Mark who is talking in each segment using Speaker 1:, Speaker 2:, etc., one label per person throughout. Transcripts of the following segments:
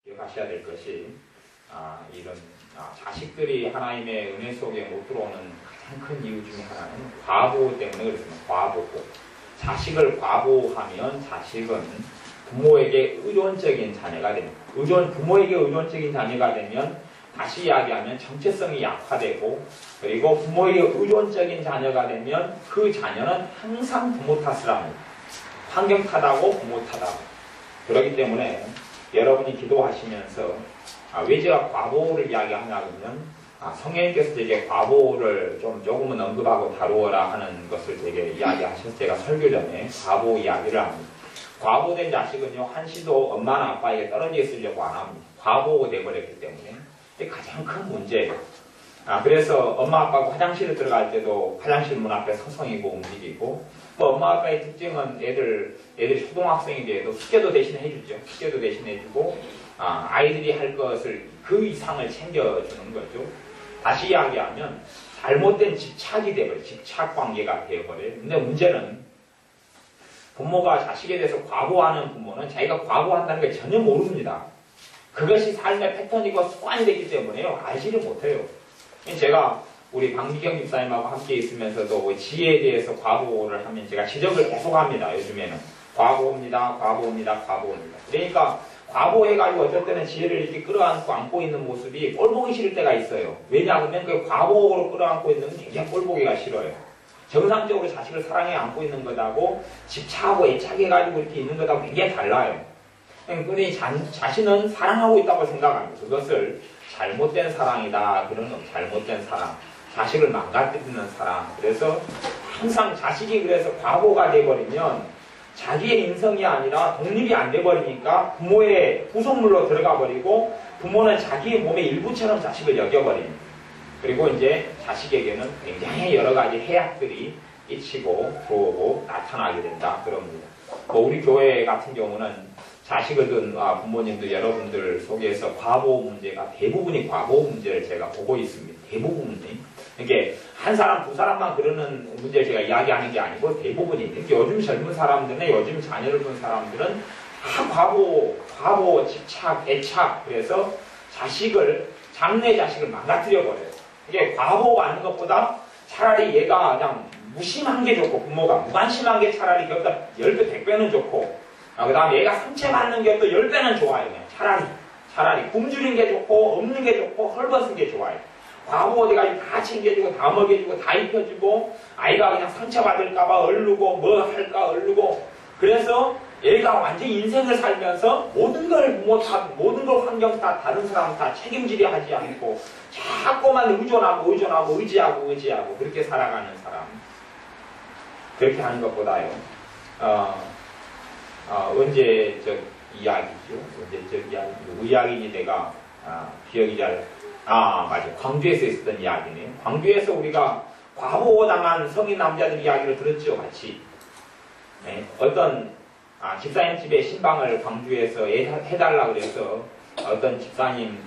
Speaker 1: 기억하셔야 될 것이 이런 자식들이 하나님의 은혜 속에 못 들어오는 가장 큰 이유 중에 하나는 과보 때문에 그렇습니다. 과보고 자식을 과보하면 자식은 부모에게 의존적인 자녀가 됩니다. 부모에게 의존적인 자녀가 되면 다시 이야기하면 정체성이 약화되고 그리고 부모에게 의존적인 자녀가 되면 그 자녀는 항상 부모 탓을 합니다. 환경 탓하고 부모 탓하고 그렇기 때문에 여러분이 기도하시면서 왜 제가 과보를 이야기하냐면 성령님께서 되게 과보를 조금은 언급하고 다루어라 하는 것을 되게 이야기하셔서 제가 설교 전에 과보 이야기를 합니다. 과보된 자식은요 한시도 엄마나 아빠에게 떨어져 있으려고 안 합니다. 과보가 되어버렸기 때문에 이게 가장 큰 문제예요. 그래서 엄마 아빠가 화장실에 들어갈 때도 화장실 문 앞에 서성이고 움직이고 엄마 아빠의 특징은 애들이 초등학생이 돼도 숙제도 대신 해주죠. 숙제도 대신 해주고 아이들이 할 것을 그 이상을 챙겨주는 거죠. 다시 이야기하면 잘못된 집착이 되어버려요. 집착 관계가 되어버려요. 근데 문제는 부모가 자식에 대해서 과보하는 부모는 자기가 과보한다는 걸 전혀 모릅니다. 그것이 삶의 패턴이고 습관이 되기 때문에요. 알지를 못해요. 제가 우리 박미경 집사님하고 함께 있으면서도 지혜에 대해서 과보를 하면 제가 지적을 계속합니다. 요즘에는 과보입니다. 그러니까 과보해가지고 어쩔 때는 지혜를 이렇게 끌어안고 있는 모습이 꼴보기 싫을 때가 있어요. 왜냐하면 그 과보로 끌어안고 있는 건 굉장히 꼴보기가 싫어요. 정상적으로 자식을 사랑해 안고 있는 것하고 집착하고 애착해가지고 이렇게 있는 것하고 굉장히 달라요. 그러니 자신은 사랑하고 있다고 생각합니다. 그것을 잘못된 사랑이다. 그런 잘못된 사랑. 자식을 망가뜨리는 사랑. 그래서 항상 자식이 그래서 과보가 돼버리면 자기의 인성이 아니라 독립이 안 돼버리니까 부모의 후속물로 들어가 버리고 부모는 자기의 몸의 일부처럼 자식을 여겨버립니다. 그리고 이제 자식에게는 굉장히 여러 가지 해악들이 끼치고 들어오고 나타나게 된다. 그럽니다. 우리 교회 같은 경우는 자식을 둔 부모님들 여러분들 속에서 과보 문제가 대부분이 과보 문제를 제가 보고 있습니다. 대부분이. 이게 한 사람 두 사람만 그러는 문제를 제가 이야기하는 게 아니고 대부분이. 요즘 젊은 사람들은 요즘 자녀를 둔 사람들은 다 과보, 집착, 애착. 그래서 장래 자식을 망가뜨려 버려요. 이게 과보하는 것보다 차라리 얘가 그냥 무심한 게 좋고 부모가 무관심한 게 차라리 그것보다 10배, 100배는 좋고 그 다음에 얘가 상처받는 게 또 10배는 좋아요. 그냥 차라리 굶주린 게 좋고 없는 게 좋고 헐벗은 게 좋아요. 과보 어디가 다 챙겨주고 다 먹여주고 다 입혀주고 아이가 그냥 상처받을까봐 얼르고 뭐 할까 얼르고 그래서 얘가 완전히 인생을 살면서 모든 걸 부모 탓, 모든 걸 환경 탓, 다른 사람 다 책임지려 하지 않고 자꾸만 의지하고 의지하고 그렇게 살아가는 사람. 그렇게 하는 것보다요. 언제적 이야기죠. 언제적 이야기. 의학인이 내가 기억이 맞아. 광주에서 있었던 이야기네요. 광주에서 우리가 과보당한 성인 남자들 이야기를 들었죠. 같이. 네. 어떤 집사님 집에 신방을 광주에서 해달라 그래서 어떤 집사님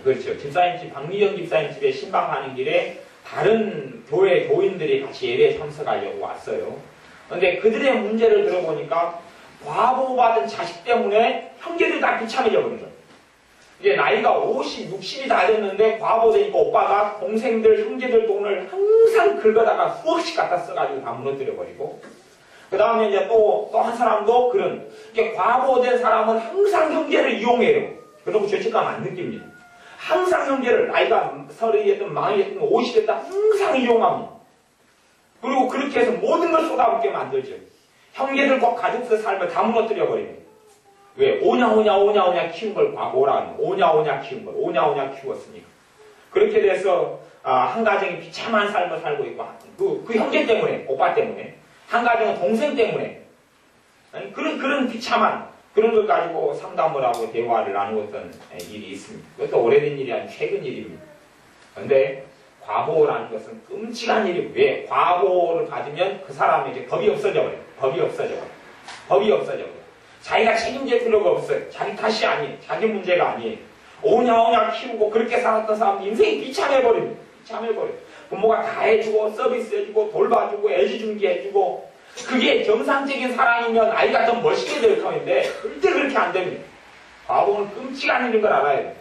Speaker 1: 그렇죠. 집사님 집 박미정 집사님 집에 신방하는 길에 다른 교회 교인들이 같이 예배에 참석하려고 왔어요. 그런데 그들의 문제를 들어보니까 과보받은 자식 때문에 형제들 다 비참해져 버린 거예요. 이제 나이가 50, 60이 다 됐는데 과보되니까 오빠가 동생들, 형제들 돈을 항상 긁어다가 수억씩 갖다 써가지고 다 무너뜨려 버리고 그 다음에 이제 또 한 사람도 이게 과보된 사람은 항상 형제를 이용해요. 그러고 죄책감 안 느낍니다. 항상 형제를 나이가 30이든 40이든 50이든 항상 이용합니다. 그리고 그렇게 해서 모든 걸 쏟아붓게 만들죠. 형제들과 가족들 삶을 다 무너뜨려 버립니다. 왜? 오냐 키운 걸 과보라 하는 오냐 키운 걸 오냐 키웠으니까. 그렇게 돼서 한 가정이 비참한 삶을 살고 있고 그 형제 때문에 오빠 때문에 한 가정은 동생 때문에 그런 비참한 그런 걸 가지고 상담을 하고 대화를 나누었던 일이 있습니다. 그것도 오래된 일이 아니고 최근 일입니다. 그런데 과보라는 것은 끔찍한 일이고 왜? 과보를 받으면 그 사람에게 법이 없어져 버려요. 법이 없어져 버려요. 자기가 책임질 필요가 없어요. 자기 탓이 아니에요. 자기 문제가 아니에요. 오냐 키우고 그렇게 살았던 사람도 인생이 비참해버립니다. 부모가 다 해주고 서비스 해주고 돌봐주고 애지중지 해주고 그게 정상적인 사랑이면 아이가 더 멋있게 될 터인데 절대 그렇게 안 됩니다. 과보는 끔찍한 일인 걸 알아야 돼.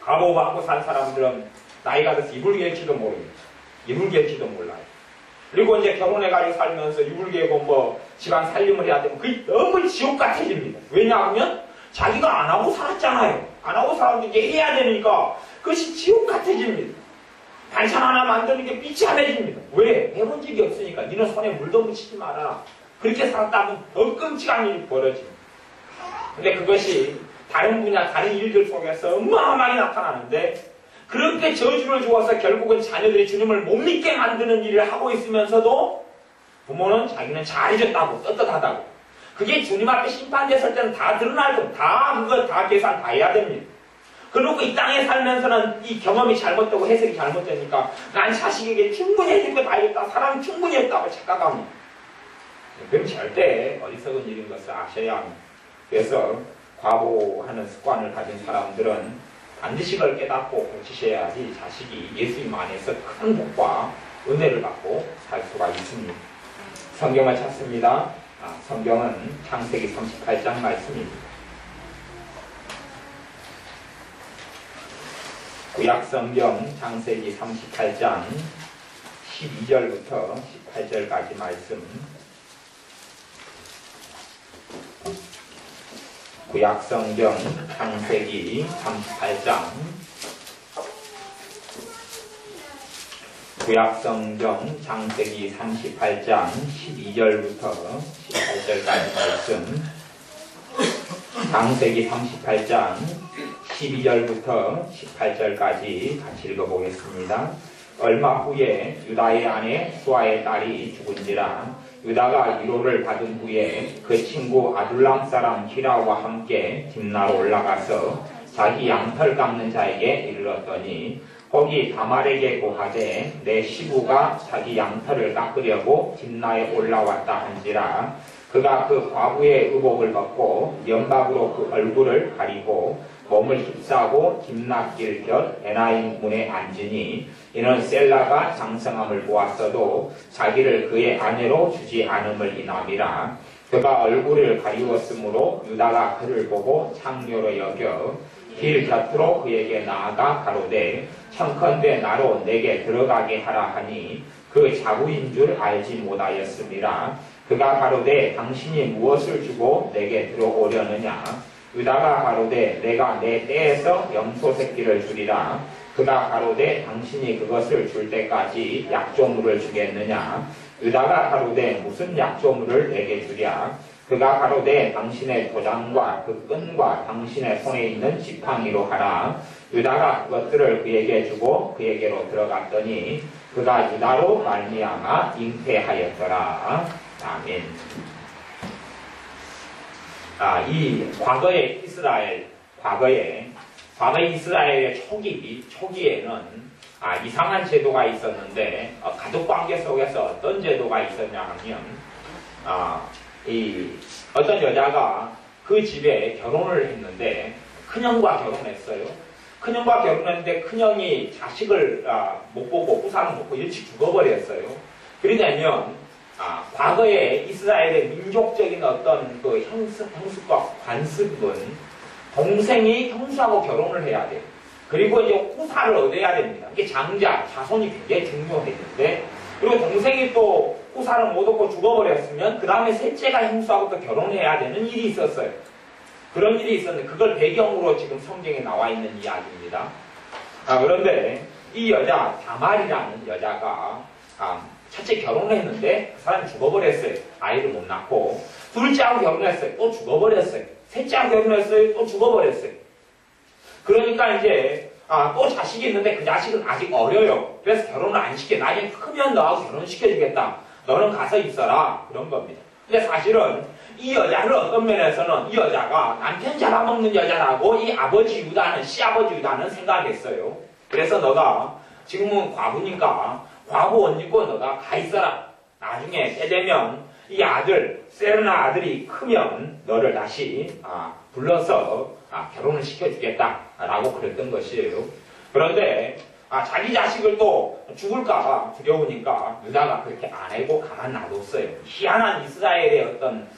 Speaker 1: 과보받고 산 사람들은 나이가 들어서 이불 개일지도 모릅니다. 이불 개일지도 몰라요. 그리고 이제 결혼해가지고 살면서 이불 개고 뭐 집안 살림을 해야 되면 그게 너무 지옥 같아집니다. 왜냐하면 자기가 안 하고 살았잖아요. 안 하고 살았는데 이제 해야 되니까 그것이 지옥 같아집니다. 반찬 하나 만드는 게 비참해집니다. 왜? 해본 적이 없으니까. 니는 손에 물도 묻히지 말아라. 그렇게 살았다면 더 끔찍한 일이 벌어집니다. 근데 그것이 다른 분야, 다른 일들 속에서 어마어마하게 나타나는데 그렇게 저주를 주어서 결국은 자녀들이 주님을 못 믿게 만드는 일을 하고 있으면서도 부모는 자기는 잘해줬다고 떳떳하다고. 그게 주님 앞에 심판됐을 때는 다 드러날 겁니다. 다 그거 다 계산 다 해야 됩니다. 그리고 이 땅에 살면서는 이 경험이 잘못되고 해석이 잘못되니까 난 자식에게 충분히 해줄 거 다 했다. 사랑이 충분히 했다고 착각합니다. 그럼 절대 어리석은 일인 것을 아셔야 합니다. 그래서 과보하는 습관을 가진 사람들은 반드시 그걸 깨닫고 고치셔야지 자식이 예수님 안에서 큰 복과 은혜를 받고 살 수가 있습니다. 성경을 찾습니다. 성경은 창세기 38장 말씀입니다. 구약성경 창세기 38장 12절부터 18절까지 말씀. 구약성경 창세기 38장 구약성경 창세기 38장 12절부터 18절까지 말씀. 창세기 38장 12절부터 18절까지 같이 읽어보겠습니다. 얼마 후에 유다의 아내 수아의 딸이 죽은지라 유다가 위로를 받은 후에 그 친구 아둘람 사람 히라와 함께 딥나로 올라가서 자기 양털 깎는 자에게 이르렀더니 거기 다말에게 고하되 내 시부가 자기 양털을 깎으려고 딥나에 올라왔다 한지라 그가 그 과부의 의복을 벗고 연박으로 그 얼굴을 가리고 몸을 휩싸고 딥나길 곁 에나임 문에 앉으니 이는 셀라가 장성함을 보았어도 자기를 그의 아내로 주지 않음을 인함이라. 그가 얼굴을 가리웠으므로 유다가 그를 보고 창녀로 여겨 길 곁으로 그에게 나아가 가로되 청컨대 나로 내게 들어가게 하라 하니 그 자부인 줄 알지 못하였음이라. 그가 가로되 당신이 무엇을 주고 내게 들어오려느냐. 유다가 가로되 내가 내 떼에서 염소 새끼를 주리라. 그가 가로되 당신이 그것을 줄 때까지 약조물을 주겠느냐. 유다가 가로되 무슨 약조물을 내게 주랴. 그가 가로되 당신의 도장과 그 끈과 당신의 손에 있는 지팡이로 하라. 유다가 그것들을 그에게 주고 그에게로 들어갔더니 그가 유다로 말미암아 잉태하였더라. 아멘. 이 과거의 이스라엘의 초기에는 이상한 제도가 있었는데 가족관계 속에서 어떤 제도가 있었냐 하면 어떤 여자가 그 집에 결혼을 했는데 큰형과 결혼했어요. 큰형과 결혼했는데 큰형이 자식을 못 보고 후사는 못 보고 일찍 죽어버렸어요. 그러냐면 과거에 이스라엘의 민족적인 어떤 그 형습과 관습은 동생이 형수하고 결혼을 해야 돼요. 그리고 이제 후사를 얻어야 됩니다. 이게 장자, 자손이 굉장히 중요했는데, 그리고 동생이 또 후사를 못 얻고 죽어버렸으면 그 다음에 셋째가 형수하고 또 결혼해야 되는 일이 있었어요. 그런 일이 있었는데 그걸 배경으로 지금 성경에 나와 있는 이야기입니다. 그런데 이 여자 다말이라는 여자가 첫째 결혼을 했는데 그 사람이 죽어버렸어요. 아이를 못 낳고. 둘째하고 결혼했어요. 또 죽어버렸어요. 셋째하고 결혼했어요. 또 죽어버렸어요. 그러니까 이제 또 자식이 있는데 그 자식은 아직 어려요. 그래서 결혼을 안 시켜. 나중에 크면 너하고 결혼시켜주겠다. 너는 가서 있어라. 그런 겁니다. 근데 사실은 이 여자를 어떤 면에서는 이 여자가 남편 잡아먹는 여자라고 이 아버지 유다는, 시아버지 유다는 생각했어요. 그래서 너가 지금은 과부니까 과부 옷 입고 너가 가 있어라. 나중에 때 되면 이 아들, 세르나 아들이 크면 너를 다시 불러서 결혼을 시켜주겠다 라고 그랬던 것이에요. 그런데 자기 자식을 또 죽을까 두려우니까 유다가 그렇게 안 하고 가만 놔뒀어요. 희한한 이스라엘의 어떤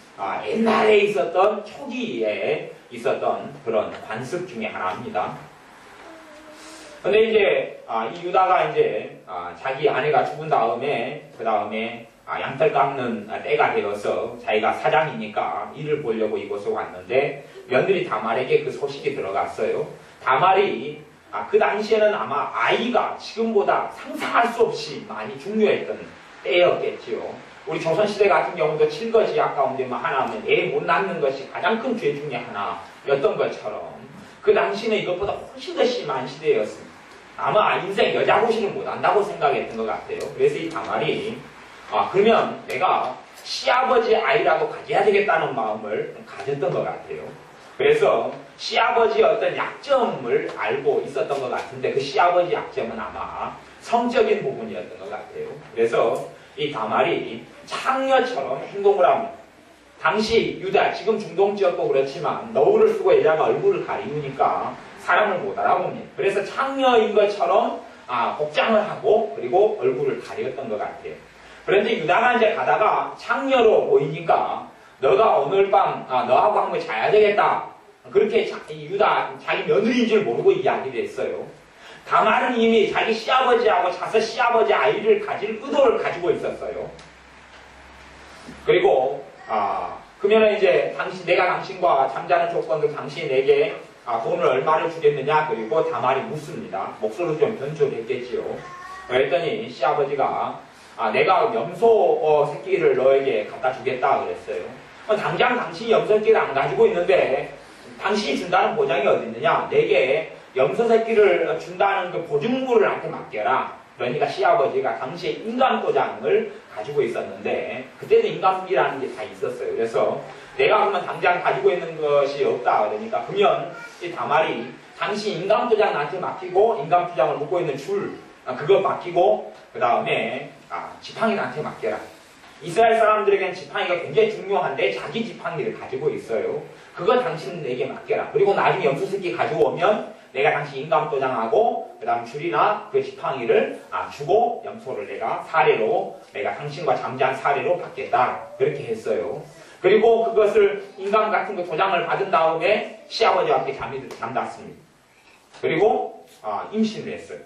Speaker 1: 옛날에 있었던 초기에 있었던 그런 관습 중에 하나입니다. 근데 이제 이 유다가 이제 자기 아내가 죽은 다음에 그 다음에 양털 깎는 때가 되어서 자기가 사장이니까 일을 보려고 이곳에 왔는데 며느리 다말에게 그 소식이 들어갔어요. 다말이 그 당시에는 아마 아이가 지금보다 상상할 수 없이 많이 중요했던 때였겠지요. 우리 조선시대 같은 경우도 7거지약 가운데 하나면 애 못 낳는 것이 가장 큰 죄 중에 하나였던 것처럼 그 당시는 이것보다 훨씬 더 심한 시대였습니다. 아마 인생 여자 고시를 못한다고 생각했던 것 같아요. 그래서 이 다말이 그러면 내가 시아버지 아이라도 가져야 되겠다는 마음을 가졌던 것 같아요. 그래서 시아버지의 어떤 약점을 알고 있었던 것 같은데 그 시아버지 약점은 아마 성적인 부분이었던 것 같아요. 그래서 이 다말이 창녀처럼 행동을 합니다. 당시 유다, 지금 중동 지역도 그렇지만 너울을 쓰고 여자가 얼굴을 가리우니까 사람을 못 알아봅니다. 그래서 창녀인 것처럼 복장을 하고 그리고 얼굴을 가렸던 것 같아요. 그런데 유다가 이제 가다가 창녀로 보이니까 너가 오늘 밤 너하고 한번 자야 되겠다. 그렇게 유다 자기 며느리인 줄 모르고 이야기를 했어요. 다말은 이미 자기 시아버지하고 자서 시아버지 아이를 가질 의도를 가지고 있었어요. 그리고 그러면 이제 내가 당신과 잠자는 조건도 당신이 내게 돈을 얼마를 주겠느냐. 그리고 다말이 묻습니다. 목소리를 좀 변조했겠지요. 그랬더니 시아버지가 내가 염소 새끼를 너에게 갖다 주겠다 그랬어요. 당장 당신이 염소 새끼를 안 가지고 있는데 당신이 준다는 보장이 어디 있느냐. 내게 염소 새끼를 준다는 그 보증물을 나한테 맡겨라. 그러니까 시아버지가 당시에 인감도장을 가지고 있었는데 그때도 인감이라는 게 다 있었어요. 그래서 내가 그러면 당장 가지고 있는 것이 없다. 그러니까 그러면 이 다말이 당신 인감도장 나한테 맡기고 인감도장을 묶고 있는 줄 그거 맡기고 그 다음에 지팡이 나한테 맡겨라. 이스라엘 사람들에게는 지팡이가 굉장히 중요한데 자기 지팡이를 가지고 있어요. 그거 당신 내게 맡겨라. 그리고 나중에 염소 새끼 가지고 오면 내가 당신 인감도장하고 그 다음 줄이나 그 지팡이를 주고 염소를 내가 사례로 내가 당신과 잠자한 사례로 받겠다. 그렇게 했어요. 그리고 그것을 인감 같은 거 도장을 받은 다음에 시아버지와 함께 잠잤습니다. 그리고 임신을 했어요.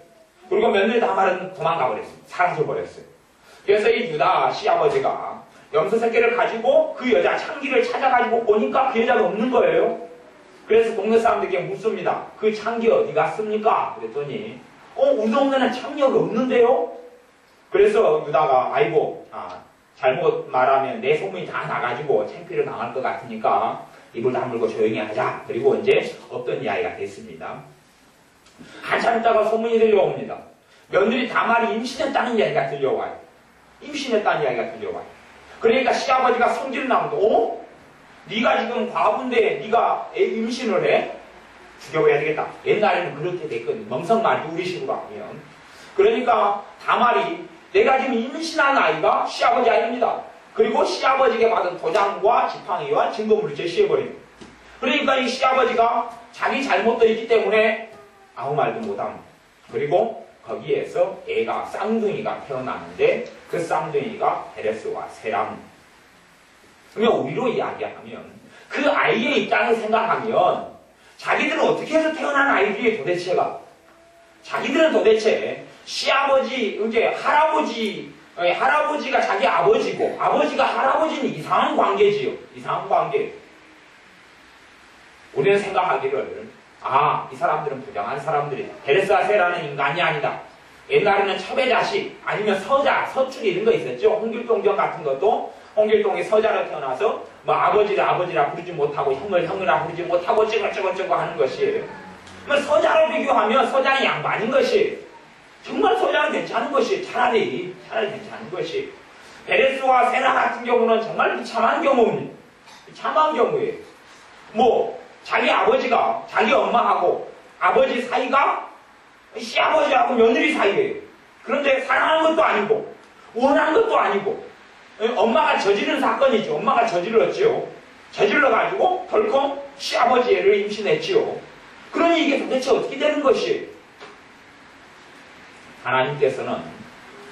Speaker 1: 그리고 며느리 다말은 도망가 버렸습니다. 사라져 버렸어요. 그래서 이 유다 시아버지가 염소 새끼를 가지고 그 여자 창기를 찾아가지고 보니까 그 여자가 없는 거예요. 그래서 동네 사람들에게 묻습니다. 그 창기 어디 갔습니까? 그랬더니 우리 동네는 창녀가 없는데요? 그래서 유다가 아이고 잘못 말하면 내 소문이 다 나가지고 창피를 당할 것 같으니까 입을 다물고 조용히 하자. 그리고 이제 없던 이야기가 됐습니다. 한참 있다가 소문이 들려옵니다. 며느리 다말이 임신했다는 이야기가 들려와요. 임신했다는 이야기가 들려와요. 그러니까 시아버지가 성질을 나면서 네가 지금 과부인데 네가 애 임신을 해? 죽여버려야 되겠다. 옛날에는 그렇게 됐거든요. 멍석말이 우리 식으로 하면. 그러니까 다말이 내가 지금 임신한 아이가 시아버지 아이입니다. 그리고 시아버지에게 받은 도장과 지팡이와 증거물을 제시해버립니다. 그러니까 이 시아버지가 자기 잘못도 있기 때문에 아무 말도 못합니다. 그리고 거기에서 애가 쌍둥이가 태어나는데 그 쌍둥이가 베레스와 세람. 그러면 우리로 이야기하면 그 아이의 입장을 생각하면 자기들은 어떻게 해서 태어난 아이들이 도대체가 자기들은 도대체 시아버지, 이제 할아버지가 자기 아버지고 아버지가 할아버지는 이상한 관계지요. 이상한 관계. 우리는 생각하기를 이 사람들은 부정한 사람들이다. 베레스와 세라는 인간이 아니다. 옛날에는 첩의 자식 아니면 서자, 서출 이런 거 있었죠. 홍길동전 같은 것도 홍길동이 서자로 태어나서 아버지를 아버지라 부르지 못하고 형을 형이라 부르지 못하고 찌글찌글찌글 하는 것이 서자로 비교하면 서자는 양반인 것이 정말 서자는 괜찮은 것이 차라리 괜찮은 것이 베레스와 세라 같은 경우는 정말 비참한 경우입니다. 비참한 경우예요. 자기 아버지가 자기 엄마하고 아버지 사이가 시아버지하고 며느리 사이예요. 그런데 사랑하는 것도 아니고 원하는 것도 아니고 엄마가 저지른 사건이죠. 엄마가 저질렀지요. 저질러가지고 덜컥 시아버지 애를 임신했지요. 그러니 이게 도대체 어떻게 되는 것이 하나님께서는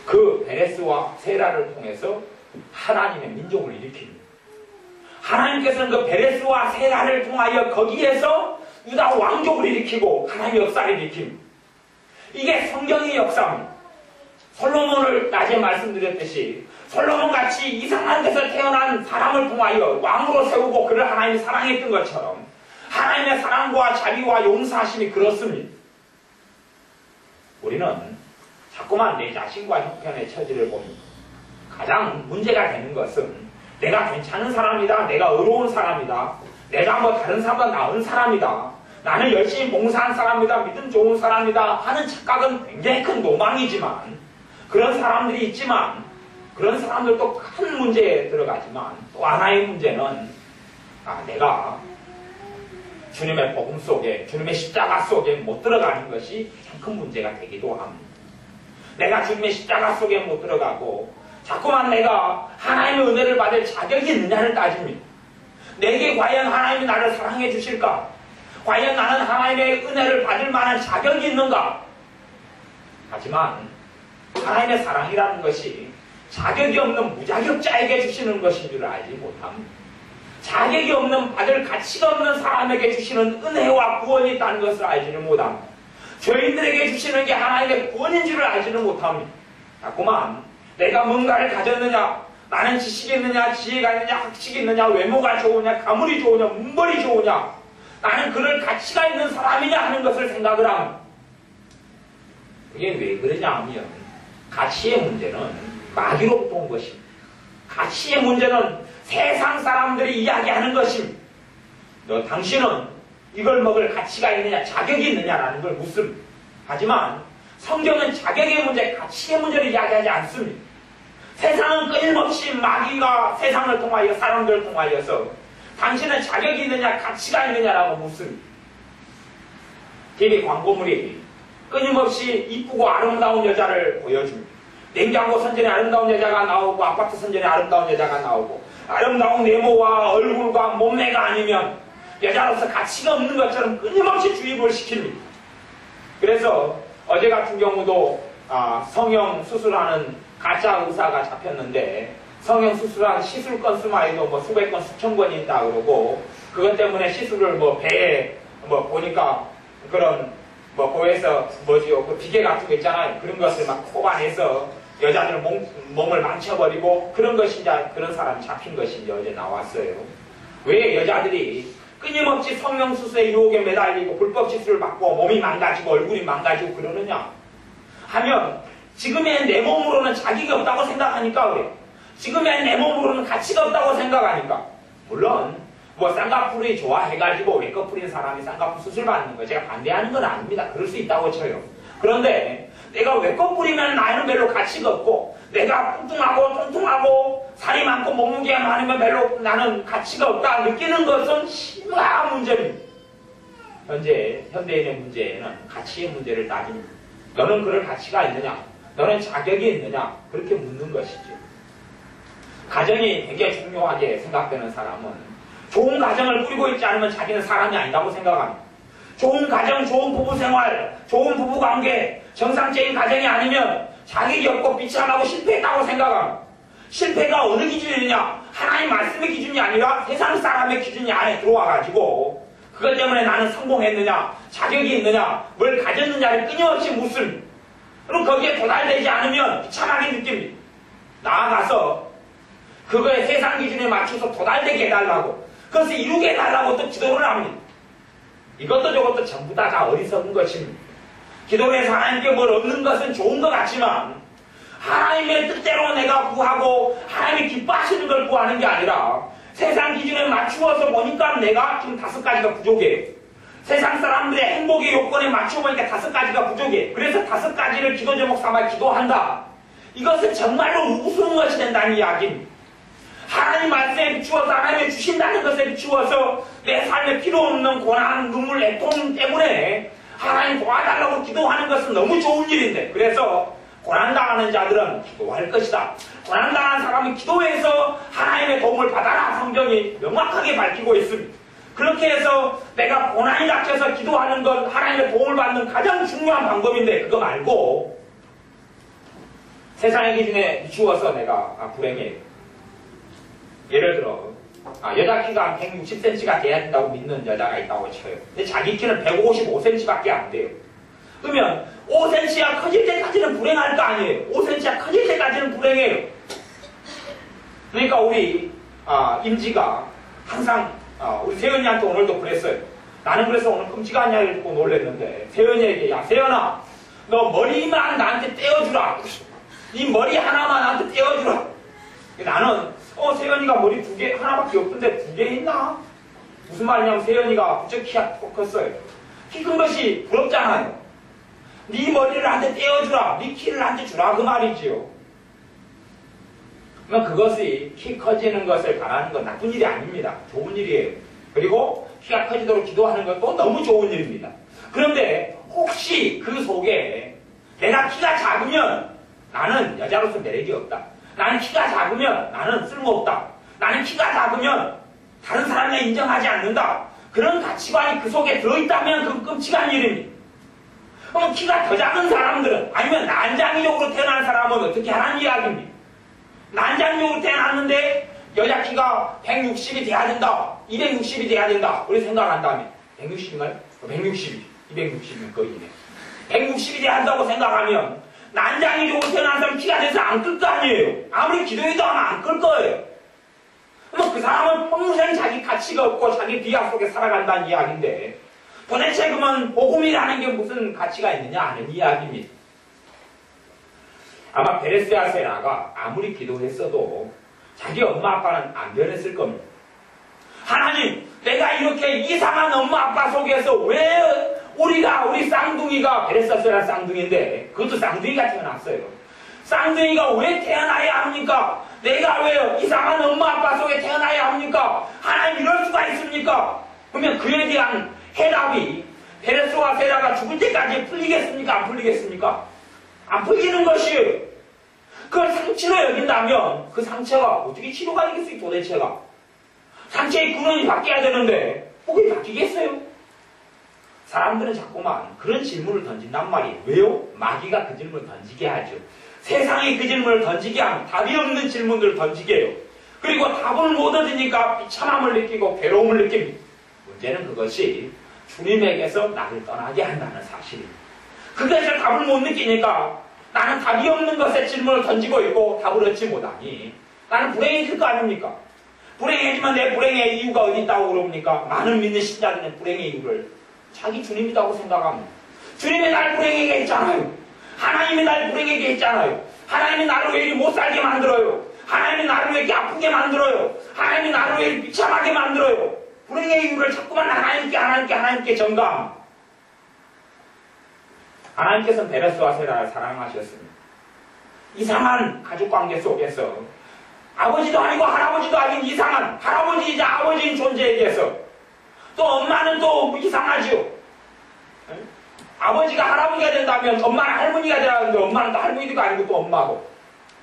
Speaker 1: 그 베레스와 세라를 통해서 하나님의 민족을 일으킵니다. 하나님께서는 그 베레스와 세라를 통하여 거기에서 유다 왕족을 일으키고 하나님의 역사를 일으킵니다. 이게 성경의 역사입니다. 솔로몬을 낮에 말씀드렸듯이 솔로몬같이 이상한 데서 태어난 사람을 통하여 왕으로 세우고 그를 하나님이 사랑했던 것처럼 하나님의 사랑과 자비와 용서하심이 그렇습니다. 우리는 자꾸만 내 자신과 형편의 처지를 봅니다. 가장 문제가 되는 것은 내가 괜찮은 사람이다, 내가 의로운 사람이다, 내가 뭐 다른 사람보다 나은 사람이다, 나는 열심히 봉사한 사람이다, 믿음 좋은 사람이다 하는 착각은 굉장히 큰 노망이지만 그런 사람들이 있지만 그런 사람들도 큰 문제에 들어가지만 또 하나의 문제는 내가 주님의 복음 속에 주님의 십자가 속에 못 들어가는 것이 가장 큰 문제가 되기도 합니다. 내가 주님의 십자가 속에 못 들어가고 자꾸만 내가 하나님의 은혜를 받을 자격이 있느냐를 따집니다. 내게 과연 하나님이 나를 사랑해 주실까? 과연 나는 하나님의 은혜를 받을 만한 자격이 있는가? 하지만 하나님의 사랑이라는 것이 자격이 없는 무자격자에게 주시는 것인 줄 알지 못합니다. 자격이 없는 받을 가치가 없는 사람에게 주시는 은혜와 구원이 있다는 것을 알지는 못합니다. 죄인들에게 주시는 게 하나님의 구원인 줄을 알지는 못합니다. 자꾸만 내가 뭔가를 가졌느냐, 나는 지식이 있느냐, 지혜가 있느냐, 학식이 있느냐, 외모가 좋으냐, 가물이 좋으냐, 문벌이 좋으냐, 나는 그럴 가치가 있는 사람이냐 하는 것을 생각을 합니다. 그게 왜 그러냐 하면 가치의 문제는 마귀로부터 온 것입니다. 가치의 문제는 세상 사람들이 이야기하는 것입니다. 당신은 이걸 먹을 가치가 있느냐, 자격이 있느냐라는 걸 묻습니다. 하지만 성경은 자격의 문제, 가치의 문제를 이야기하지 않습니다. 세상은 끊임없이 마귀가 세상을 통하여 사람들을 통하여서 당신은 자격이 있느냐, 가치가 있느냐라고 묻습니다. TV 광고물이 끊임없이 이쁘고 아름다운 여자를 보여줍니다. 냉장고 선전에 아름다운 여자가 나오고 아파트 선전에 아름다운 여자가 나오고 아름다운 외모와 얼굴과 몸매가 아니면 여자로서 가치가 없는 것처럼 끊임없이 주입을 시킵니다. 그래서 어제 같은 경우도 성형 수술하는 가짜 의사가 잡혔는데 성형 수술한 시술 건수만 해도 뭐 수백 건, 수천 건이 있다 그러고 그것 때문에 시술을 배에 보니까 그런 고에서 그 비계 같은 거 있잖아요. 그런 것을 막 뽑아내서 여자들 몸을 망쳐버리고 그런 것이 이제 그런 사람이 잡힌 것이 이제 어제 나왔어요. 왜 여자들이 끊임없이 성형수술의 유혹에 매달리고 불법 시술을 받고 몸이 망가지고 얼굴이 망가지고 그러느냐 하면 지금의 내 몸으로는 자격이 없다고 생각하니까 그래. 지금의 내 몸으로는 가치가 없다고 생각하니까. 물론 쌍꺼풀이 좋아해가지고 외꺼 풀인 사람이 쌍꺼풀 수술 받는 거 제가 반대하는 건 아닙니다. 그럴 수 있다고 쳐요. 그런데 내가 외꺼 뿌리면 나는 별로 가치가 없고 내가 뚱뚱하고 통통하고 살이 많고 몸무게가 많으면 별로 나는 가치가 없다 느끼는 것은 심각한 문제입니다. 현대인의 문제는 가치의 문제를 따집니다. 너는 그럴 가치가 있느냐? 너는 자격이 있느냐? 그렇게 묻는 것이죠. 가정이 굉장히 중요하게 생각되는 사람은 좋은 가정을 꾸리고 있지 않으면 자기는 사람이 아니다고 생각합니다. 좋은 가정, 좋은 부부생활, 좋은 부부관계, 정상적인 가정이 아니면 자격이 없고 비참하고 실패했다고 생각합니다. 실패가 어느 기준이냐? 하나님 말씀의 기준이 아니라 세상 사람의 기준이 안에 들어와가지고 그것 때문에 나는 성공했느냐, 자격이 있느냐, 뭘 가졌느냐를 끊임없이 묻습니다. 그럼 거기에 도달되지 않으면 비참하게 느낍니다. 나아가서 그거에 세상 기준에 맞춰서 도달되게 해달라고, 그것을 이루게 해달라고 또 기도를 합니다. 이것도 저것도 전부 다 어리석은 것입니다. 기도를 해서 하나님께 뭘 얻는 것은 좋은 것 같지만 하나님의 뜻대로 내가 구하고 하나님이 기뻐하시는 걸 구하는 게 아니라 세상 기준에 맞추어서 보니까 내가 지금 5가지가 부족해. 세상 사람들의 행복의 요건에 맞춰보니까 5가지가 부족해. 그래서 5가지를 기도 제목 삼아 기도한다. 이것은 정말로 우스운 것이 된다는 이야기입니다. 하나님 말씀에 비추어서 하나님이 주신다는 것에 비추어서 내 삶에 필요 없는 고난, 눈물, 애통 때문에 하나님 도와달라고 기도하는 것은 너무 좋은 일인데 그래서 고난당하는 자들은 기도할 것이다. 고난당하는 사람은 기도해서 하나님의 도움을 받아라. 성경이 명확하게 밝히고 있습니다. 그렇게 해서 내가 고난이 닥쳐서 기도하는 건 하나님의 도움을 받는 가장 중요한 방법인데 그거 말고 세상의 기준에 비추어서 내가 불행해요. 예를 들어 여자 키가 160cm가 돼야 된다고 믿는 여자가 있다고 쳐요. 근데 자기 키는 155cm밖에 안 돼요. 그러면 5cm가 커질 때까지는 불행할 거 아니에요. 5cm가 커질 때까지는 불행해요. 그러니까 우리 임지가 항상 우리 세연이한테 오늘도 그랬어요. 나는 그래서 오늘 끔찍한 이야기를 듣고 놀랐는데 세연이에게 야 세연아 너 머리만 나한테 떼어주라. 네 머리 하나만 나한테 떼어주라. 나는 세연이가 머리 2개 하나밖에 없던데 2개 있나? 무슨 말이냐면 세연이가 부쩍 키가 컸어요. 키 큰 것이 부럽잖아요. 네 머리를 나한테 떼어주라. 네 키를 나한테 주라 그 말이지요. 그러면 그것이 키 커지는 것을 바라는 건 나쁜 일이 아닙니다. 좋은 일이에요. 그리고 키가 커지도록 기도하는 것도 너무 좋은 일입니다. 그런데 혹시 그 속에 내가 키가 작으면 나는 여자로서 매력이 없다. 나는 키가 작으면 나는 쓸모없다. 나는 키가 작으면 다른 사람을 인정하지 않는다. 그런 가치관이 그 속에 들어있다면 그건 끔찍한 일입니다. 그럼 키가 더 작은 사람들은 아니면 난장이적으로 태어난 사람은 어떻게 하라는 이야기입니다. 난장이적으로 태어났는데 여자 키가 160이 돼야 된다. 260이 돼야 된다. 우리 생각한다면 160인가요? 160이 260이면 거의네. 160이 돼야 한다고 생각하면 난장이적으로 태어난 사람 키가 돼서 안 끌 거 아니에요. 아무리 기도해도 안 끌 거예요. 그럼 그 사람은 평생 자기 가치가 없고 자기 비하 속에 살아간다는 이야기인데 도대체 그러면 복음이라는 게 무슨 가치가 있느냐 하는 이야기입니다. 아마 베레스야 세라가 아무리 기도했어도 자기 엄마 아빠는 안 변했을 겁니다. 하나님 내가 이렇게 이상한 엄마 아빠 속에서 왜 우리 쌍둥이가 베레스야 세라 쌍둥이인데 그것도 쌍둥이가 태어났어요. 쌍둥이가 왜 태어나야 합니까? 내가 왜 이상한 엄마 아빠 속에 태어나야 합니까? 하나님 이럴 수가 있습니까? 그러면 그에 대한 해답이 베레스와 세라가 죽을 때까지 풀리겠습니까? 안 풀리겠습니까? 안 풀리는 것이에요. 그걸 상처로 여긴다면 그 상처가 어떻게 치료가 되겠어요 도대체가? 상처의 근원이 바뀌어야 되는데 그게 바뀌겠어요? 사람들은 자꾸만 그런 질문을 던진단 말이에요. 왜요? 마귀가 그 질문을 던지게 하죠. 세상이 그 질문을 던지게 하면 답이 없는 질문들을 던지게 해요. 그리고 답을 못 얻으니까 비참함을 느끼고 괴로움을 느낍니다. 문제는 그것이 주님에게서 나를 떠나게 한다는 사실입니다. 그것을 답을 못 느끼니까 나는 답이 없는 것에 질문을 던지고 있고 답을 얻지 못하니 나는 불행해질 거 아닙니까? 불행해지면 내 불행의 이유가 어디 있다고 그럽니까? 많은 믿는 신자들은 불행의 이유를 자기 주님이라고 생각합니다. 주님이 날 불행하게 했잖아요. 하나님이 날 불행하게 했잖아요. 하나님이 나를 왜 이리 못 살게 만들어요? 하나님이 나를 왜 이렇게 아프게 만들어요? 하나님이 나를 왜 이리 비참하게 만들어요? 불행의 이유를 자꾸만 하나님께 전가합니다. 하나님께서는 베레스와 세라를 사랑하셨습니다. 이상한 가족관계 속에서 아버지도 아니고 할아버지도 아닌 이상한 할아버지이자 아버지인 존재에게서 또 엄마는 또 이상하지요. 아버지가 할아버지가 된다면 엄마는 할머니가 되라는데 엄마는 또 할머니도 아니고 또 엄마고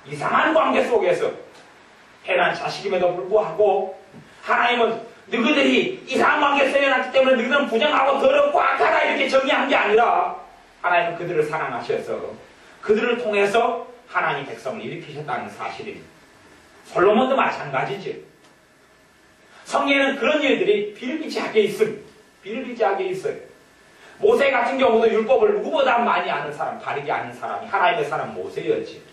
Speaker 1: 이상한 관계 속에서 태어난 자식임에도 불구하고 하나님은 너희들이 이상한 관계에 태어났기 때문에 너희들은 부정하고 더럽고 악하다 이렇게 정의한 게 아니라 하나님은 그들을 사랑하셔서 그들을 통해서 하나님 백성을 일으키셨다는 사실입니다. 솔로몬도 마찬가지죠. 성경에는 그런 일들이 비일비재하게 있습니다. 비일비재하게 있어요. 모세 같은 경우도 율법을 누구보다 많이 아는 사람, 바르게 아는 사람이 하나님의 사람 모세였지.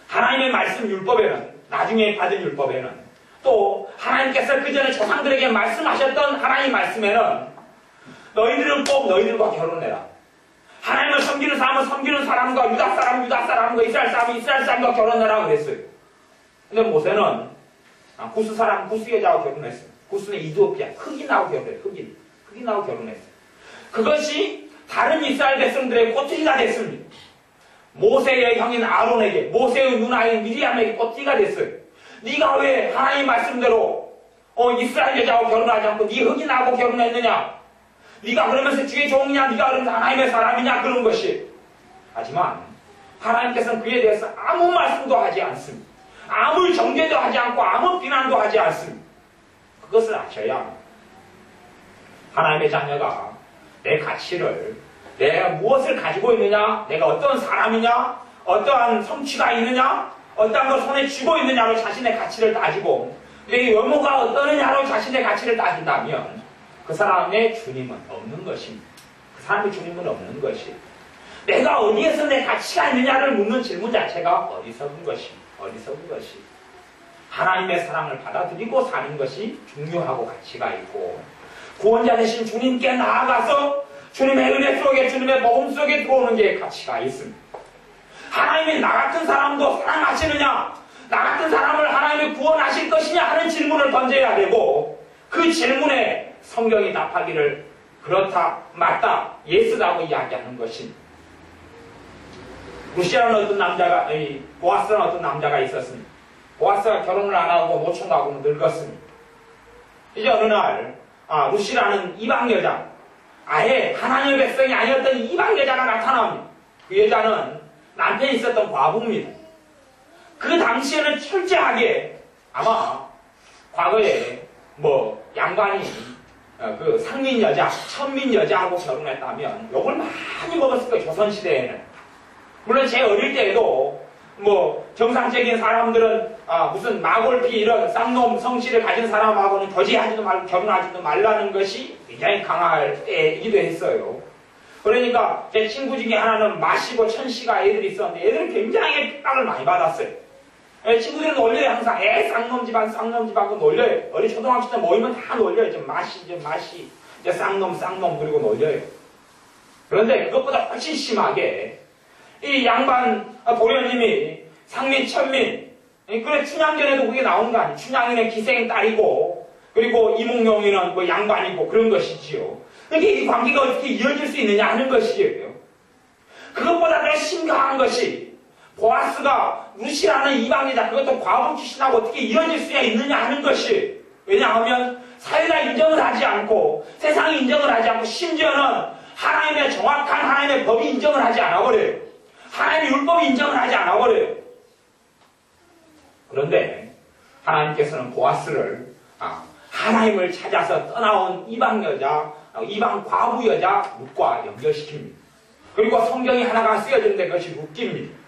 Speaker 1: 하나님의 말씀 율법에는 나중에 받은 율법에는 또 하나님께서 그 전에 조상들에게 말씀하셨던 하나님 말씀에는 너희들은 꼭 너희들과 결혼해라. 하나님을 섬기는 사람은 섬기는 사람과 유다 사람과 이스라엘 사람과 결혼해라 그랬어요. 근데 모세는 구스 사람, 구스 여자하고 결혼했어요. 구스는 이두오피아, 흑인하고 결혼했어요. 흑인하고 결혼했어요. 그것이 다른 이스라엘 백성들의 꼬투리가 됐습니다. 모세의 형인 아론에게, 모세의 누나인 미리암에게 꼬투리가 됐어요. 네가 왜 하나님 말씀대로 이스라엘 여자하고 결혼하지 않고 네 흑인하고 결혼했느냐? 네가 그러면서 주의 종이냐? 네가 그러면서 하나님의 사람이냐? 그런 것이. 하지만 하나님께서는 그에 대해서 아무 말씀도 하지 않습니다. 아무 정죄도 하지 않고 아무 비난도 하지 않습니다. 그것을 아셔야 합니다. 하나님의 자녀가 내 가치를 내가 무엇을 가지고 있느냐, 내가 어떤 사람이냐, 어떠한 성취가 있느냐, 어떠한 걸 손에 쥐고 있느냐로 자신의 가치를 따지고 내 외모가 어떠느냐로 자신의 가치를 따진다면 그 사람의 주님은 없는 것입니다. 그 사람의 주님은 없는 것이 내가 어디에서 내 가치가 있느냐를 묻는 질문 자체가 어리석은 것입니다. 어리석은 것이 하나님의 사랑을 받아들이고 사는 것이 중요하고 가치가 있고 구원자 되신 주님께 나아가서 주님의 은혜 속에 주님의 복음 속에 들어오는 게 가치가 있습니다. 하나님이 나 같은 사람도 사랑하시느냐, 나 같은 사람을 하나님이 구원하실 것이냐 하는 질문을 던져야 되고 그 질문에 성경이 답하기를 그렇다, 맞다, 예스라고 이야기하는 것입니다. 루시아는 어떤 남자가, 보아스라는 어떤 남자가 있었습니다. 보아스가 결혼을 안 하고 노총각으로 늙었습니다. 이제 어느 날 루시라는 이방 여자, 아예 하나님의 백성이 아니었던 이방 여자가 나타납니다. 그 여자는 남편이 있었던 과부입니다. 그 당시에는 철저하게 아마 과거에 양반이 그 상민 여자, 천민 여자하고 결혼했다면 욕을 많이 먹었을 거예요. 조선시대에는. 물론 제 어릴 때에도 정상적인 사람들은 무슨 마골피 이런 쌍놈 성씨를 가진 사람하고는 교제하지도 말고 결혼하지도 말라는 것이 굉장히 강할 때이기도 했어요. 그러니까 제 친구 중에 하나는 마시고 천씨가 애들이 있었는데 애들은 굉장히 핍박을 많이 받았어요. 친구들은 놀려요. 항상 쌍놈 집안 그 놀려요. 어린 초등학교 때 모이면 다 놀려요. 좀 마시 이제 쌍놈 그리고 놀려요. 그런데 그것보다 훨씬 심하게 이 양반 도련님이 상민 천민, 그래 춘향전에도 그게 나온 거 아니에요. 춘향이는 기생 딸이고 그리고 이몽룡이는 양반이고 그런 것이지요. 이게 이 관계가 어떻게 이어질 수 있느냐 하는 것이에요. 그것보다 더 심각한 것이 보아스가 루시라는 이방이다. 그것도 과부 출신하고 어떻게 이어질 수가 있느냐 하는 것이, 왜냐하면 사회가 인정을 하지 않고 세상이 인정을 하지 않고 심지어는 하나님의 정확한 하나님의 법이 인정을 하지 않아버려요. 하나님의 율법이 인정을 하지 않아버려요. 그런데 하나님께서는 보아스를 하나님을 찾아서 떠나온 이방 여자, 이방 과부 여자 룻과 연결시킵니다. 그리고 성경이 하나가 쓰여졌는데 그것이 룻기입니다.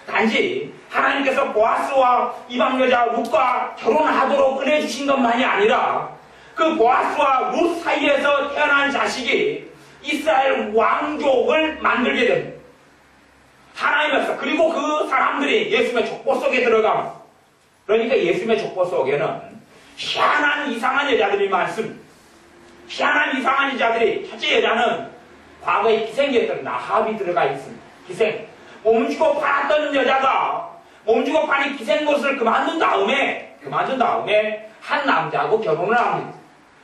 Speaker 1: 단지 하나님께서 보아스와 이방 여자 룻과 결혼하도록 은혜 주신 것만이 아니라 그 보아스와 룻 사이에서 태어난 자식이 이스라엘 왕족을 만들게 됩니다. 하나님께서. 그리고 그 사람들이 예수님의 족보 속에 들어가면, 그러니까 예수님의 족보 속에는 희한한 이상한 여자들이 많습니다. 희한한 이상한 여자들이, 첫째 여자는 과거에 기생이었던 나합이 들어가 있습니다. 기생. 몸주고 팔았던 여자가 몸주고 파니 기생 것을 그만둔 다음에 한 남자하고 결혼을 합니다.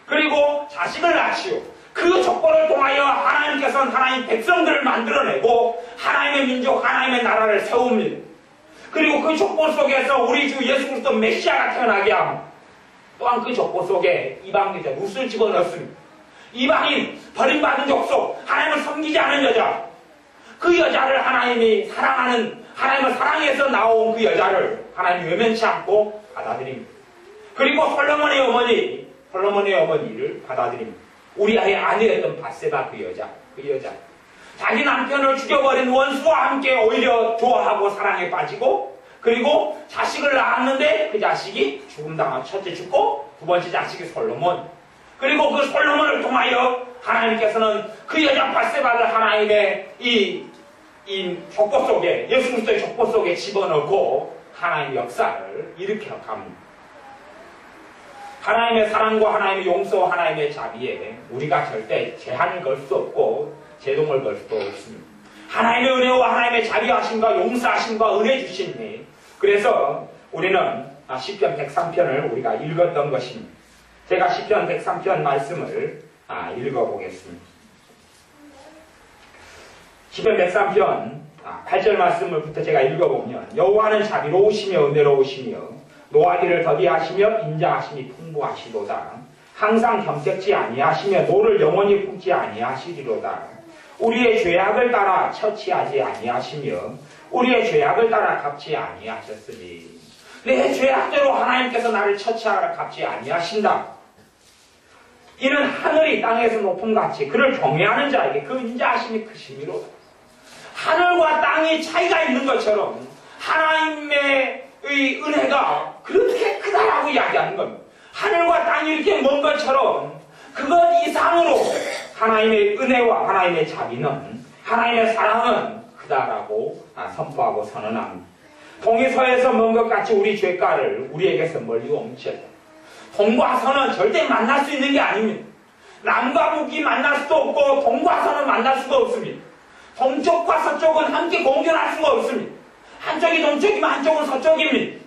Speaker 1: 그리고 자식을 낳지요. 그 족보를 통하여 하나님께서는 하나님 백성들을 만들어내고 하나님의 민족, 하나님의 나라를 세웁니다. 그리고 그 족보 속에서 우리 주 예수 그리스도 메시아가 태어나게 합니다. 또한 그 족보 속에 이방 여자 룻을 집어넣습니다. 이방인, 버림받은 족속, 하나님을 섬기지 않은 여자, 그 여자를 하나님이 사랑하는, 하나님을 사랑해서 나온 그 여자를 하나님이 외면치 않고 받아들입니다. 그리고 솔로몬의 어머니를 받아들입니다. 우리아의 아내였던 밧세바 그 여자. 자기 남편을 죽여버린 원수와 함께 오히려 좋아하고 사랑에 빠지고, 그리고 자식을 낳았는데 그 자식이 죽음당한, 첫째 죽고 두 번째 자식이 솔로몬. 그리고 그 솔로몬을 통하여 하나님께서는 그 여자 밧세바를 하나님의 이 족보 속에, 예수 그리스도의 족보 속에 집어넣고 하나님의 역사를 일으켜 갑니다. 하나님의 사랑과 하나님의 용서와 하나님의 자비에 우리가 절대 제한을 걸 수 없고 제동을 걸 수도 없습니다. 하나님의 은혜와 하나님의 자비하심과 용서하심과 은혜 주심이, 그래서 우리는 시편 103편을 우리가 읽었던 것입니다. 제가 시편 103편 말씀을 읽어보겠습니다. 시편 103편 8절 말씀을부터 제가 읽어보면, 여호와는 자비로우시며 은혜로우시며 노하기를 더디하시며 인자하심이 풍부하시도다. 항상 겸색지 아니하시며 노를 영원히 품지 아니하시리로다. 우리의 죄악을 따라 처치하지 아니하시며 우리의 죄악을 따라 갚지 아니하셨으니, 내 죄악대로 하나님께서 나를 처치하라 갚지 아니하신다. 이는 하늘이 땅에서 높음같이 그를 경외하는 자에게 그 인자하심이 크심이로다. 하늘과 땅이 차이가 있는 것처럼 하나님의 은혜가 그렇게 크다라고 이야기하는 겁니다. 하늘과 땅이 이렇게 먼 것처럼 그것 이상으로 하나님의 은혜와 하나님의 자비는, 하나님의 사랑은 크다라고 선포하고 선언합니다. 동서에서 먼 것 같이 우리 죄가를 우리에게서 멀리 옮기셨다. 동과 서는 절대 만날 수 있는 게 아닙니다. 남과 북이 만날 수도 없고 동과 서는 만날 수도 없습니다. 동쪽과 서쪽은 함께 공존할 수가 없습니다. 한쪽이 동쪽이면 한쪽은 서쪽입니다.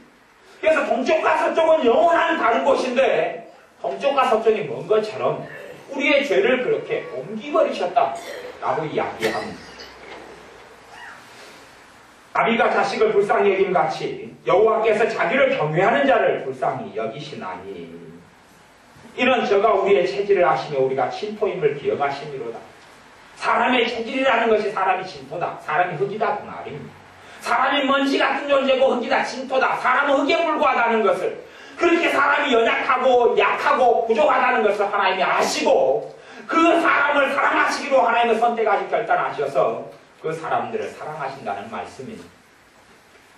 Speaker 1: 그래서 동쪽과 서쪽은 영원한 다른 곳인데 동쪽과 서쪽이 먼 것처럼 우리의 죄를 그렇게 옮기버리셨다라고 이야기합니다. 아비가 자식을 불쌍히 여김같이 여호와께서 자기를 경외하는 자를 불쌍히 여기시나니 이는 저가 우리의 체질을 아시며 우리가 진토임을 기억하심이로다. 사람의 체질이라는 것이 사람이 진토다, 사람이 흙이다 그 말입니다. 사람이 먼지 같은 존재고 흙이다, 진토다, 사람은 흙에 불과하다는 것을, 그렇게 사람이 연약하고 약하고 부족하다는 것을 하나님이 아시고 그 사람을 사랑하시기로 하나님의 선택하시 결단하셔서 그 사람들을 사랑하신다는 말씀입니다.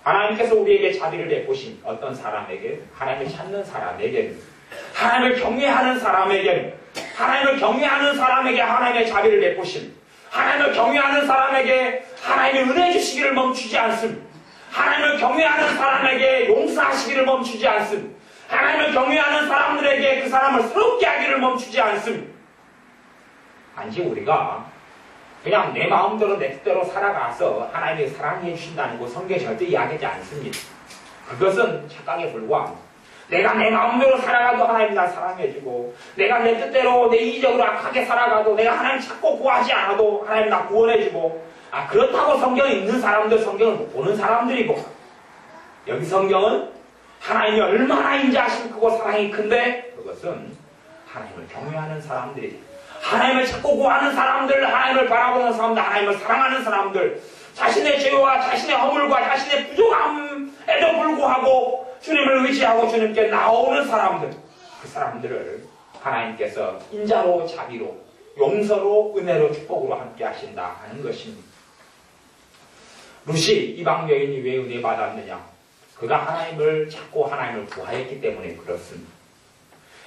Speaker 1: 하나님께서 우리에게 자비를 베푸신 어떤 사람에게, 하나님을 찾는 사람에게, 하나님을 경외하는 사람에게, 하나님을 경외하는 사람에게 하나님의 자비를 베푸심, 하나님을 경외하는 사람에게 하나님의 은혜 주시기를 멈추지 않습니다. 하나님을 경외하는 사람에게 용서하시기를 멈추지 않습니다. 하나님을 경외하는 사람들에게 그 사람을 새롭게 하기를 멈추지 않습니다. 단지 우리가 그냥 내 마음대로 내 뜻대로 살아가서 하나님이 사랑해 주신다는 거 성경에 절대 이야기하지 않습니다. 그것은 착각에 불과합니다. 내가 내 마음대로 살아가도 하나님이 날 사랑해주고, 내가 내 뜻대로 내 이기적으로 악하게 살아가도 내가 하나님 찾고 구하지 않아도 하나님 나 구원해주고, 그렇다고 성경에 있는 사람들 성경을 못 보는 사람들이고, 여기 성경은 하나님이 얼마나 인자하심 크고 사랑이 큰데 그것은 하나님을 경외하는 사람들이죠. 하나님을 찾고 구하는 사람들, 하나님을 바라보는 사람들, 하나님을 사랑하는 사람들, 자신의 죄와 자신의 허물과 자신의 부족함에도 불구하고 주님을 의지하고 주님께 나오는 사람들, 그 사람들을 하나님께서 인자로 자비로 용서로 은혜로 축복으로 함께 하신다 하는 것입니다. 룻이 이방 여인이 왜 은혜 받았느냐? 그가 하나님을 찾고 하나님을 구하였기 때문에 그렇습니다.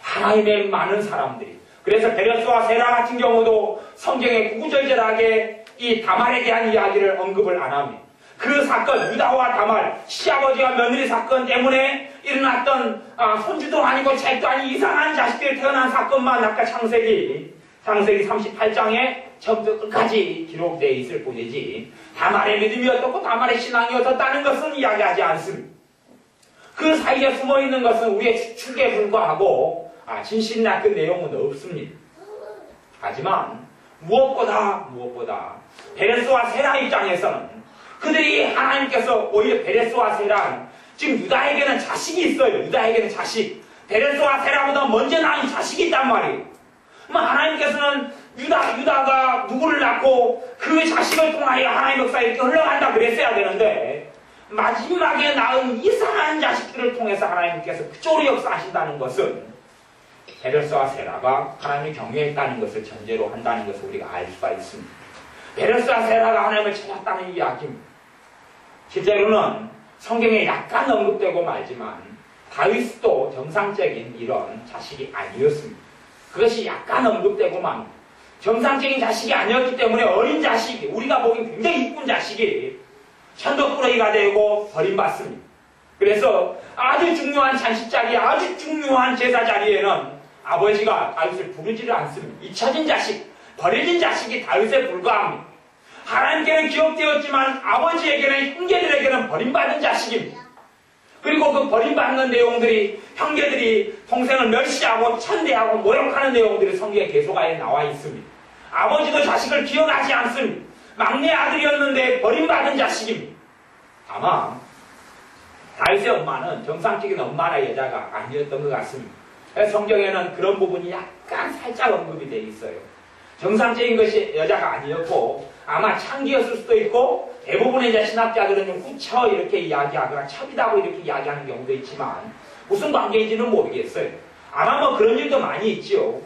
Speaker 1: 하나님의 많은 사람들이, 그래서 베레스와 세라 같은 경우도 성경에 구구절절하게 이 다말에 대한 이야기를 언급을 안 합니다. 그 사건, 유다와 다말, 시아버지와 며느리 사건 때문에 일어났던 손주도 아니고 책도 아닌 이상한 자식들이 태어난 사건만 아까 창세기 38장에 처음부터 끝까지 기록되어 있을 뿐이지 다말의 믿음이 어떻고 다말의 신앙이 어떻다는 것은 이야기하지 않습니다. 그 사이에 숨어있는 것은 우리의 추측에 불과하고 진실이 낚은 내용은 없습니다. 하지만 무엇보다 베레스와 세라 입장에서는 그들이 하나님께서 오히려 베레스와 세라, 지금 유다에게는 자식이 있어요. 유다에게는 자식. 베레스와 세라보다 먼저 낳은 자식이 있단 말이에요. 하나님께서는 유다가 누구를 낳고 그 자식을 통하여 하나님의 역사가 이렇게 흘러간다 그랬어야 되는데 마지막에 낳은 이상한 자식들을 통해서 하나님께서 그쪽으로 역사하신다는 것은 베레스와 세라가 하나님을 경외했다는 것을 전제로 한다는 것을 우리가 알 수가 있습니다. 베레스와 세라가 하나님을 찾았다는 이야기입니다. 실제로는 성경에 약간 언급되고 말지만 다윗도 정상적인 이런 자식이 아니었습니다. 그것이 약간 언급되고 맙니다. 정상적인 자식이 아니었기 때문에 어린 자식이, 우리가 보기 굉장히 이쁜 자식이 천덕꾸러기가 되고 버림받습니다. 그래서 아주 중요한 잔치 자리, 아주 중요한 제사 자리에는 아버지가 다윗을 부르지를 않습니다. 잊혀진 자식, 버려진 자식이 다윗에 불과합니다. 하나님께는 기억되었지만 아버지에게는, 형제들에게는 버림받은 자식입니다. 그리고 그 버림받는 내용들이 형제들이 동생을 멸시하고 천대하고 모욕하는 내용들이 성경에 계속하여 나와 있습니다. 아버지도 자식을 기억하지 않습니다. 막내 아들이었는데 버림받은 자식입니다. 아마 다윗의 엄마는 정상적인 엄마나 여자가 아니었던 것 같습니다. 성경에는 그런 부분이 약간 살짝 언급이 되어 있어요. 정상적인 것이 여자가 아니었고 아마 창기였을 수도 있고 대부분의 이제 신학자들은 좀 후처 이렇게 이야기하거나 첩이라고 이렇게 이야기하는 경우도 있지만 무슨 관계인지는 모르겠어요. 아마 뭐 그런 일도 많이 있지요.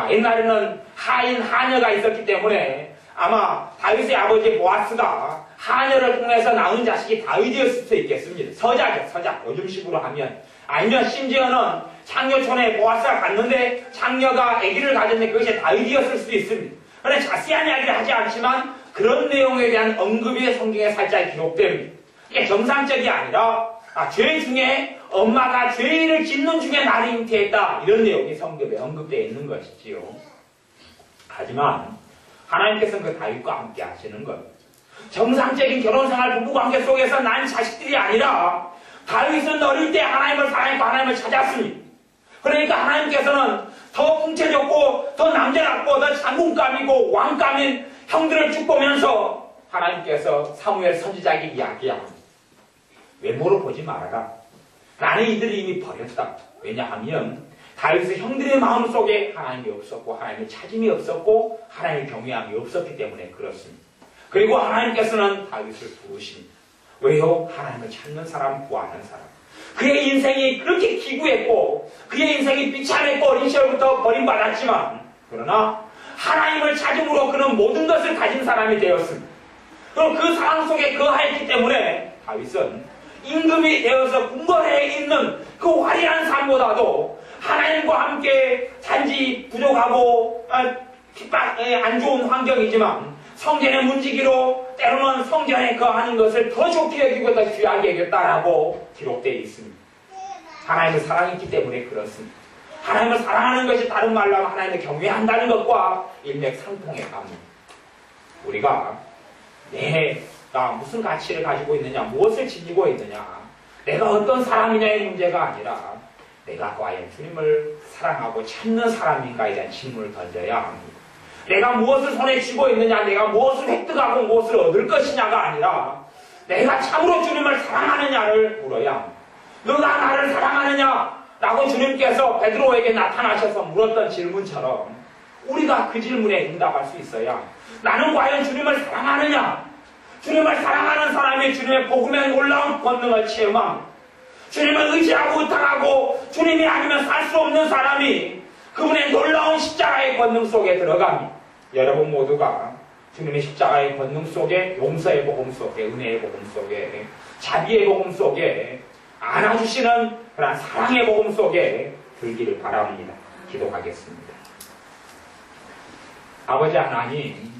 Speaker 1: 옛날에는 하인, 하녀가 있었기 때문에 아마 다윗의 아버지 보아스가 하녀를 통해서 낳은 자식이 다윗이었을 수 있겠습니다. 서자죠, 서자. 요즘식으로 하면. 아니면 심지어는 창녀촌에 보아스가 갔는데 창녀가 아기를 가졌는데 그것이 다윗이었을 수도 있습니다. 그런데 자세한 이야기를 하지 않지만 그런 내용에 대한 언급이 성경에 살짝 기록됩니다. 이게 정상적이 아니라 죄 중에 엄마가 죄를 짓는 중에 나를 잉태했다. 이런 내용이 성경에 언급되어 있는 것이지요. 하지만 하나님께서는 그 다윗과 함께 하시는 것. 정상적인 결혼생활 부부관계 속에서 난 자식들이 아니라 다윗은 어릴 때 하나님을 사랑했고 하나님을 찾았습니다. 그러니까 하나님께서는 더 풍채졌고 더 남자답고 더 장군감이고 왕감인 형들을 쭉 보면서 하나님께서 사무엘 선지자에게 이야기합니다. 외모로 보지 말아라. 나는 이들을 이미 버렸다. 왜냐하면 다윗의 형들의 마음속에 하나님이 없었고 하나님의 찾음이 없었고 하나님의 경외함이 없었기 때문에 그렇습니다. 그리고 하나님께서는 다윗을 부르십니다. 왜요? 하나님을 찾는 사람, 구하는 사람. 그의 인생이 그렇게 기구했고 그의 인생이 비참했고 어린 시절부터 버림받았지만 그러나 하나님을 찾음으로 그는 모든 것을 가진 사람이 되었습니다. 그리고 그 상황 속에 거하였기 때문에 다윗은 임금이 되어서 궁궐에 있는 그 화려한 삶보다도 하나님과 함께 단지 부족하고 안 좋은 환경이지만 성전의 문지기로 때로는 성전에 거하는 것을 더 좋게 여기고 더 귀하게 여겼다라고 기록되어 있습니다. 하나님을 사랑했기 때문에 그렇습니다. 하나님을 사랑하는 것이 다른 말로 하면 하나님을 경외한다는 것과 일맥상통해 갑니다. 우리가 내가 무슨 가치를 가지고 있느냐, 무엇을 지니고 있느냐, 내가 어떤 사람이냐의 문제가 아니라 내가 과연 주님을 사랑하고 찾는 사람인가에 대한 질문을 던져야 합니다. 내가 무엇을 손에 쥐고 있느냐, 내가 무엇을 획득하고 무엇을 얻을 것이냐가 아니라 내가 참으로 주님을 사랑하느냐를 물어야 합니다. 너가 나를 사랑하느냐? 라고 주님께서 베드로에게 나타나셔서 물었던 질문처럼 우리가 그 질문에 응답할 수 있어야 나는 과연 주님을 사랑하느냐? 주님을 사랑하는 사람이 주님의 복음의 놀라운 권능을 체험합니다. 주님을 의지하고 의탁하고 주님이 아니면 살 수 없는 사람이 그분의 놀라운 십자가의 권능 속에 들어갑니다. 여러분 모두가 주님의 십자가의 권능 속에, 용서의 복음 속에, 은혜의 복음 속에, 자비의 복음 속에, 안아주시는 그런 사랑의 복음 속에 들기를 바랍니다. 기도하겠습니다. 아버지 하나님,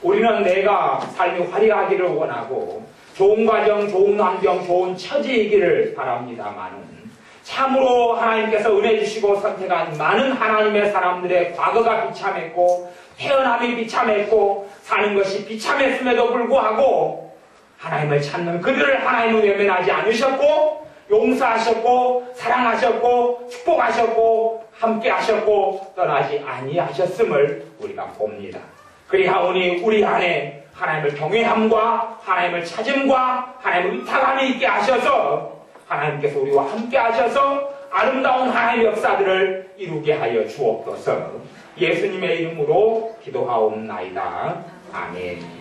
Speaker 1: 우리는 내가 삶이 화려하기를 원하고 좋은 가정, 좋은 환경, 좋은 처지이기를 바랍니다만은 참으로 하나님께서 은혜 주시고 선택한 많은 하나님의 사람들의 과거가 비참했고 태어남이 비참했고 사는 것이 비참했음에도 불구하고 하나님을 찾는 그들을 하나님은 외면하지 않으셨고 용서하셨고 사랑하셨고 축복하셨고 함께하셨고 떠나지 아니하셨음을 우리가 봅니다. 그리하오니 우리 안에 하나님을 경외함과 하나님을 찾음과 하나님을 의탁함이 있게 하셔서 하나님께서 우리와 함께 하셔서 아름다운 하나님의 역사들을 이루게 하여 주옵소서. 예수님의 이름으로 기도하옵나이다. 아멘.